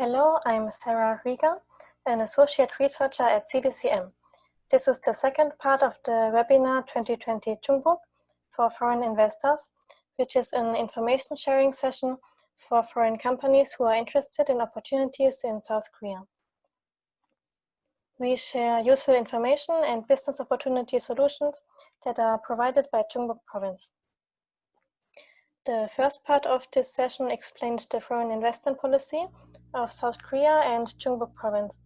Hello, I'm Sarah Rieger, an associate researcher at CBCM. This is the second part of the webinar 2020 Chungbuk for foreign investors, which is an information sharing session for foreign companies who are interested in opportunities in South Korea. We share useful information and business opportunity solutions that are provided by Chungbuk province. The first part of this session explained the foreign investment policy of South Korea and Chungbuk province.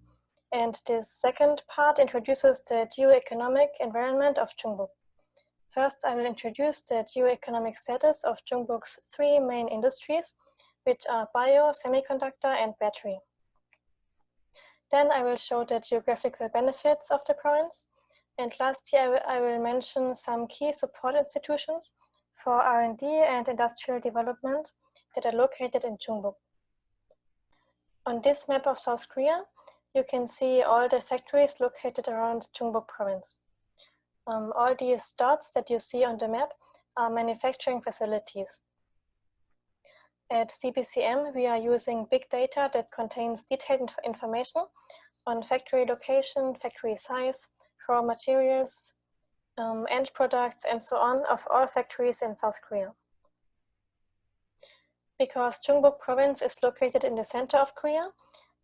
And this second part introduces the geoeconomic environment of Chungbuk. First, I will introduce the geoeconomic status of Chungbuk's three main industries, which are bio, semiconductor, and battery. Then I will show the geographical benefits of the province. And lastly, I will mention some key support institutions for R&D and industrial development that are located in Chungbuk. On this map of South Korea, you can see all the factories located around Chungbuk province. All these dots that you see on the map are manufacturing facilities. At CBCM, we are using big data that contains detailed information on factory location, factory size, raw materials, end products, and so on of all factories in South Korea. Because Chungbuk province is located in the center of Korea,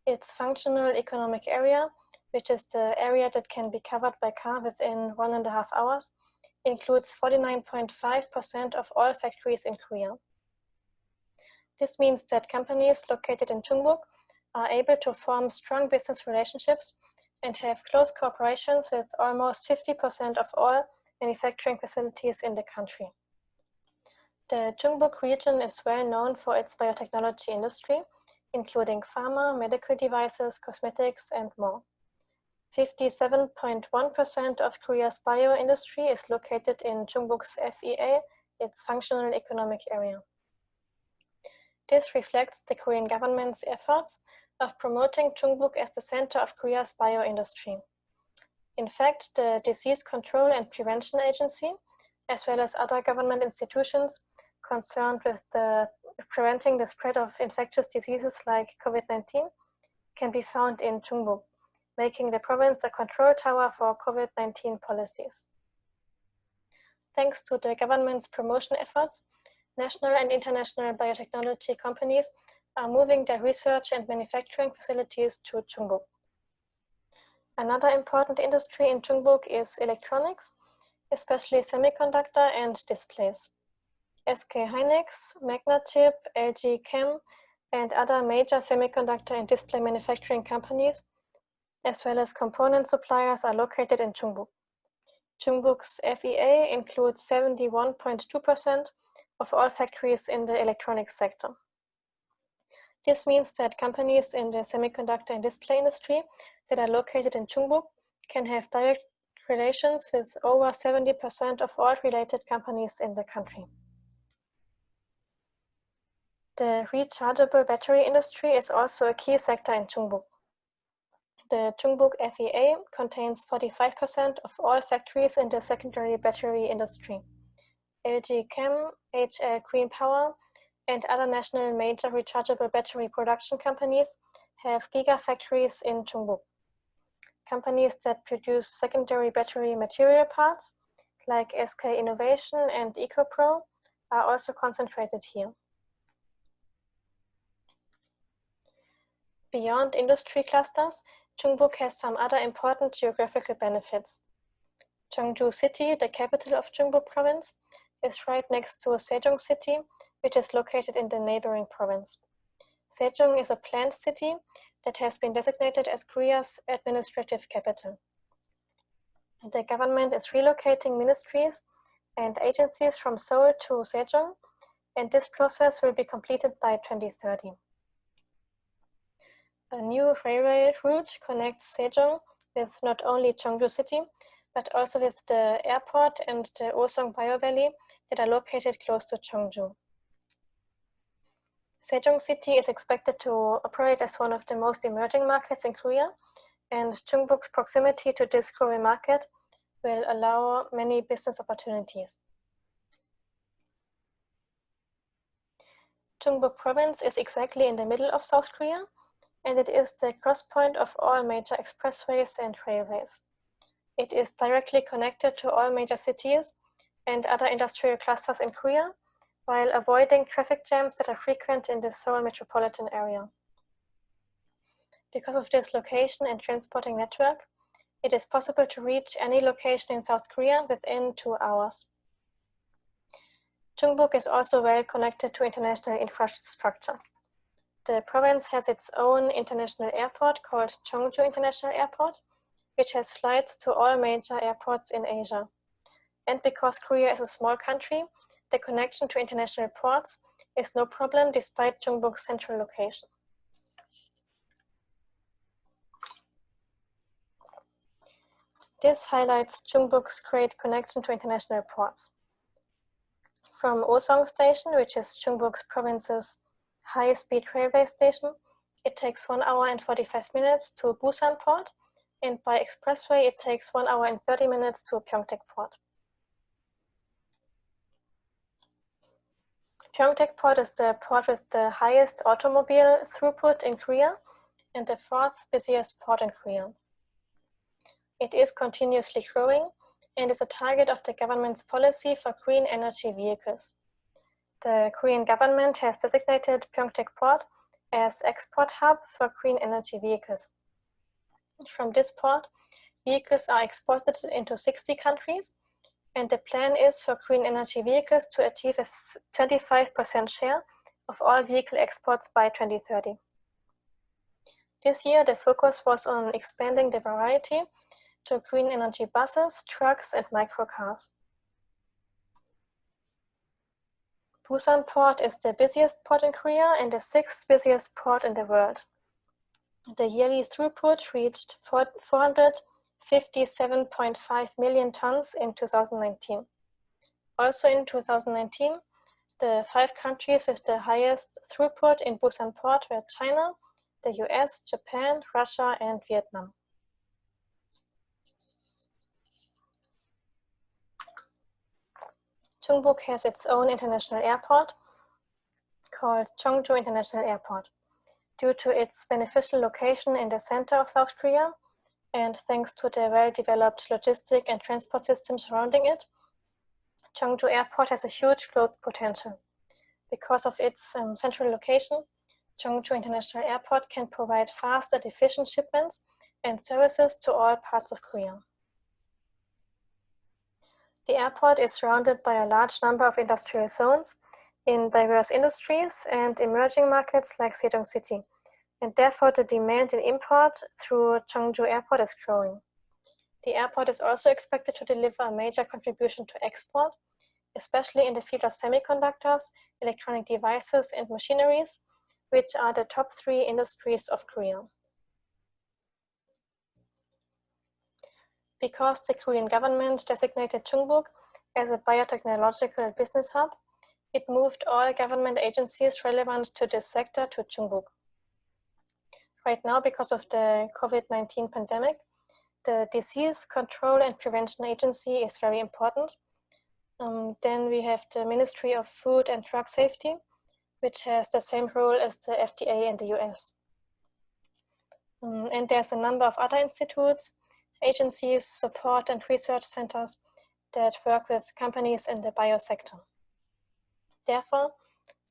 its functional economic area, which is the area that can be covered by car within 1.5 hours, includes 49.5% of all factories in Korea. This means that companies located in Chungbuk are able to form strong business relationships and have close cooperations with almost 50% of all manufacturing facilities in the country. The Chungbuk region is well known for its biotechnology industry, including pharma, medical devices, cosmetics, and more. 57.1% of Korea's bio industry is located in Chungbuk's FEA, its functional economic area. This reflects the Korean government's efforts of promoting Chungbuk as the center of Korea's bio industry. In fact, the Disease Control and Prevention Agency, as well as other government institutions concerned with preventing the spread of infectious diseases like COVID-19, can be found in Chungbuk, making the province a control tower for COVID-19 policies. Thanks to the government's promotion efforts, national and international biotechnology companies are moving their research and manufacturing facilities to Chungbuk. Another important industry in Chungbuk is electronics, especially semiconductor and displays. SK Hynix, Magnachip, LG Chem, and other major semiconductor and display manufacturing companies, as well as component suppliers, are located in Chungbuk. Chungbuk's FEA includes 71.2% of all factories in the electronics sector. This means that companies in the semiconductor and display industry that are located in Chungbuk can have direct relations with over 70% of all related companies in the country. The rechargeable battery industry is also a key sector in Chungbuk. The Chungbuk FEA contains 45% of all factories in the secondary battery industry. LG Chem, HL Green Power, and other national major rechargeable battery production companies have gigafactories in Chungbuk. Companies that produce secondary battery material parts, like SK Innovation and EcoPro, are also concentrated here. Beyond industry clusters, Chungbuk has some other important geographical benefits. Cheongju City, the capital of Chungbuk province, is right next to Sejong City, which is located in the neighboring province. Sejong is a planned city that has been designated as Korea's administrative capital. The government is relocating ministries and agencies from Seoul to Sejong, and this process will be completed by 2030. A new railway route connects Sejong with not only Cheongju City, but also with the airport and the Osong Bio Valley that are located close to Cheongju. Sejong City is expected to operate as one of the most emerging markets in Korea, and Chungbuk's proximity to this growing market will allow many business opportunities. Chungbuk province is exactly in the middle of South Korea, and it is the cross point of all major expressways and railways. It is directly connected to all major cities and other industrial clusters in Korea, while avoiding traffic jams that are frequent in the Seoul metropolitan area. Because of this location and transporting network, it is possible to reach any location in South Korea within 2 hours. Chungbuk is also well connected to international infrastructure. The province has its own international airport called Cheongju International Airport, which has flights to all major airports in Asia. And because Korea is a small country, the connection to international ports is no problem despite Chungbuk's central location. This highlights Chungbuk's great connection to international ports. From Osong Station, which is Chungbuk province's high-speed railway station, it takes 1 hour and 45 minutes to Busan Port, and by expressway it takes 1 hour and 30 minutes to Pyeongtaek Port. Pyeongtaek Port is the port with the highest automobile throughput in Korea and the 4th busiest port in Korea. It is continuously growing and is a target of the government's policy for green energy vehicles. The Korean government has designated Pyeongtaek Port as export hub for green energy vehicles. From this port, vehicles are exported into 60 countries, and the plan is for green energy vehicles to achieve a 25% share of all vehicle exports by 2030. This year, the focus was on expanding the variety to green energy buses, trucks, and microcars. Busan Port is the busiest port in Korea and the 6th busiest port in the world. The yearly throughput reached 457.5 million tons in 2019. Also in 2019, the 5 countries with the highest throughput in Busan Port were China, the US, Japan, Russia, and Vietnam. Chungbuk has its own international airport called Cheongju International Airport. Due to its beneficial location in the center of South Korea, and thanks to the well-developed logistic and transport system surrounding it, Cheongju Airport has a huge growth potential. Because of its central location, Cheongju International Airport can provide fast and efficient shipments and services to all parts of Korea. The airport is surrounded by a large number of industrial zones in diverse industries and emerging markets like Sejong City, and therefore the demand in import through Cheongju Airport is growing. The airport is also expected to deliver a major contribution to export, especially in the field of semiconductors, electronic devices, and machineries, which are the top 3 industries of Korea. Because the Korean government designated Chungbuk as a biotechnological business hub, it moved all government agencies relevant to this sector to Chungbuk. Right now, because of the COVID-19 pandemic, the Disease Control and Prevention Agency is very important. Then we have the Ministry of Food and Drug Safety, which has the same role as the FDA in the US. And there's a number of other institutes, agencies, support and research centers that work with companies in the biosector. Therefore,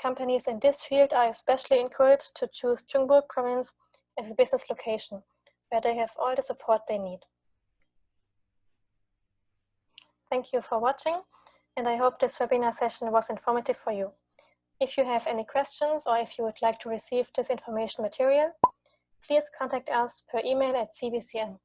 companies in this field are especially encouraged to choose Chungbuk province as a business location, where they have all the support they need. Thank you for watching, and I hope this webinar session was informative for you. If you have any questions or if you would like to receive this information material, please contact us per email at cbcm.